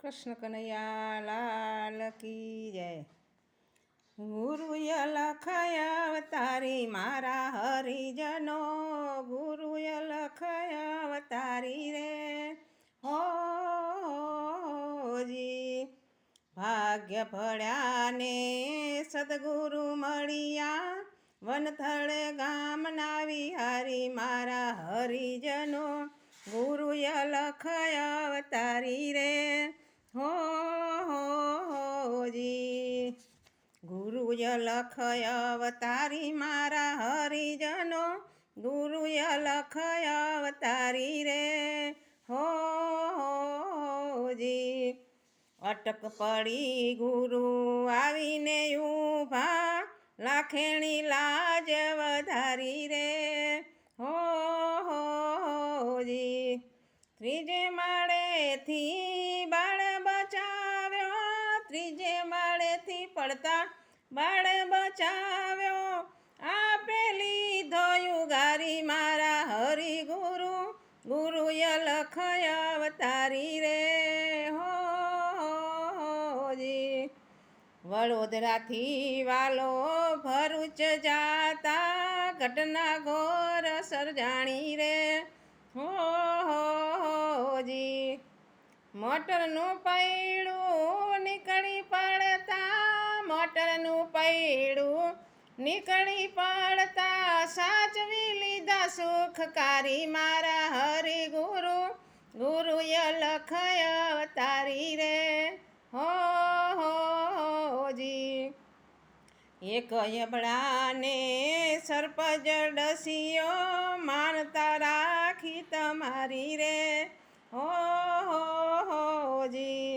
કૃષ્ણ કનૈયા લાલ કી જય. ગુરુએ લખાયા અવતારી મારા હરિજનો, ગુરુએ લખાયા અવતારી રે હોજી. ભાગ્ય ભળ્યા ને સદગુરુ મળ્યા, વનથળ ગામના વિહારી મારા હરિજનો, ગુરુએ લખાયા અવતારી રે હોજી. ગુરુએ લખાયા અવતારી મારા હરિજનો, ગુરુએ લખાયા અવતારી રે હોજી. અટક પડી ગુરુ આવીને ઊભા, લાખેણી લાજ વધારી રે હોજી. ત્રીજે માળેથી બાળ બચાવ્યો, ત્રીજે માળેથી પડતા બાળ બચાવ્યો, આપેલી ધોયું ગારી મારા હરિગુરુ, ગુરુએ લખાયા અવતારી રે હોજી. વડોદરાથી વાલો ભરૂચ જાતા, ઘટના ઘોર સર્જાણી રે હોજી. મોટરનું પૈડું નીકળી પડતા, મોટરનું પૈડું નીકળી પડતા, સાચવી લીધા સુખકારી મારા હરિગુરુ, ગુરુએ લખાયા અવતારી રે હોજી. એક યબડાને સર્પ જડસિયો, માનતા રાખી તમારી રે હોજી.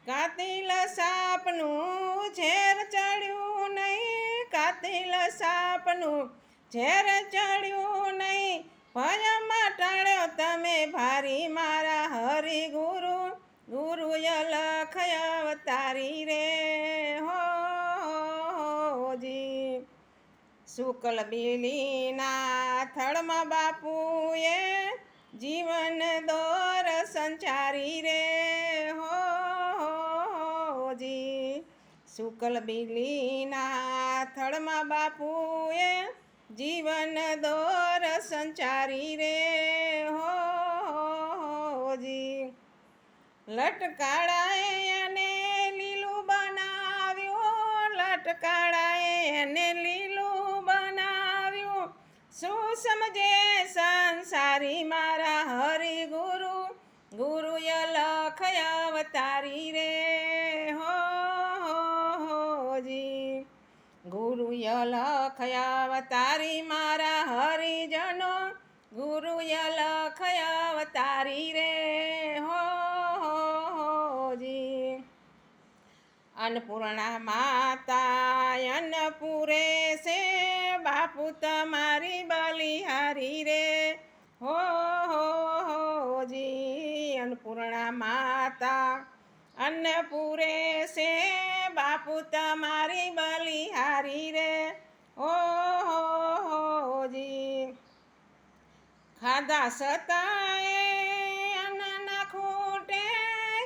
કાતિલ સાપનું ઝેર ચડ્યું નહીં, કાતિલ સાપનું ઝેર ચડ્યું નહીં, ભયમાં ટાળ્યો તમે ભારી મારા હરિગુરુ, ગુરુએ લખાયા અવતારી રે હોજી. શુક્લ બિલીના થળમાં બાપુએ જીવન દોર સંચારી રે હોજી. શુક્લ બિલીના થળમાં બાપુએ જીવન દોર સંચારી રે હોજી. લટકાળાએ એને લીલું બનાવ્યું, લટકાળાએ એને લીલું બનાવ્યું, શું સમજે સંસારી મારા હરિગુરુ, ગુરુએ લખાયા અવતારી રે હોજી. ગુરુએ લખાયા અવતારી મારા હરિજનો, ગુરુએ લખાયા અવતારી રે હોજી. અન્નપૂર્ણા માતા અન્નપુરે છે, બાપુ તમારી બલિહારી રે હોજી. અન્નપૂર્ણા માતા અન્નપુરે છે, બાપુ તમારી બલિહારી રે હોજી. ખાધા સતાએ અન્ન ના ખૂટે,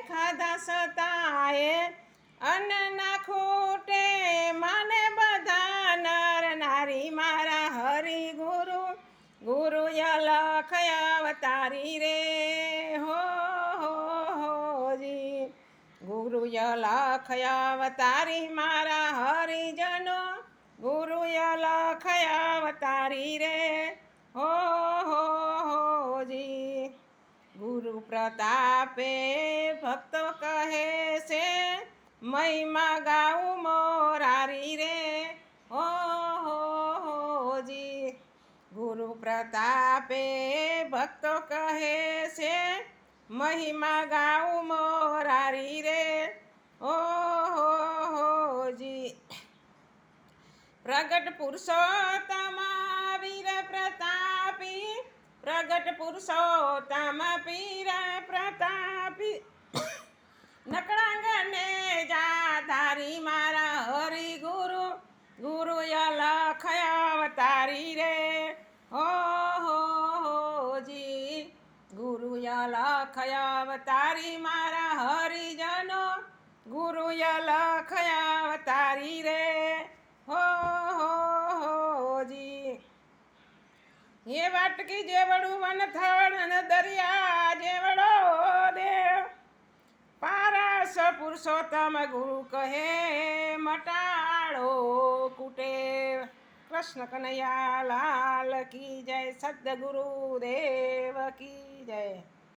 ખાધા સતાએ અન્ન ના ખૂટે, માને બધા નર નારી મારા હરિગુરુ, ગુરુએ લખાયા અવતારી રે હોજી. ગુરુએ લખાયા અવતારી મારા હરિજનો, ગુરુએ લખાયા અવતારી રે હોજી. ગુરુ પ્રતાપે ભક્તો કહે છે, મહિમા ગાઉં મોરારી રે હોજી. ગુરુ પ્રતાપે ભક્તો કહે છે, મહિમા ગાઉં મોરારી રે હોજી. પ્રગટ પુરુષોત્તમ વીર પ્રતાપી, પ્રગટ પુરુષોત્તમ વીર પ્રતાપી, નકળાંગને જાધારી મારા હરિગુરુ, ગુરુએ લખાયા અવતારી રે હોજી. ગુરુએ લખાયા અવતારી મારા હરિજનો ગુરુ અલખ અવતારી રે હો જી. એ વાટકી જેવડું વનથળ અને દરિયા જેવડો દેવ પારસ પુરુષોત્તમ ગુરુ કહે મટાડો કુટેવ. કૃષ્ણ કનૈયા લાલ કી જય. સદગુરુ દેવ કી જય.